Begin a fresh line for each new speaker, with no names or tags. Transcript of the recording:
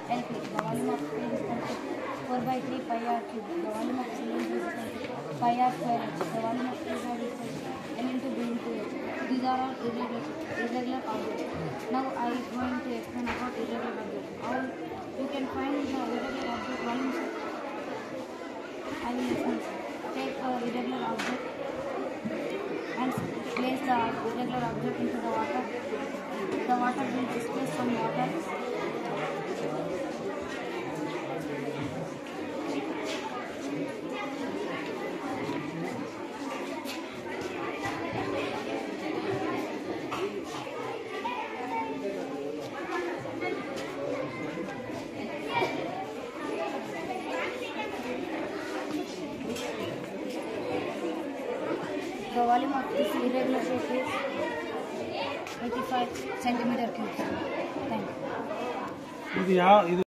LP. The volume of P is equal to 4 by 3 pi r cube. The volume of cylinder is equal to pi r square h. The volume of fluid is equal to L into B into H. These are all irregular objects. Now I am going to explain about irregular objects. How you can find the irregular object volume. I will explain. Take a irregular object and place the irregular object into the water. The water will displace some water. The volume of this irregular shape is 85 centimeter cubes. Thank you.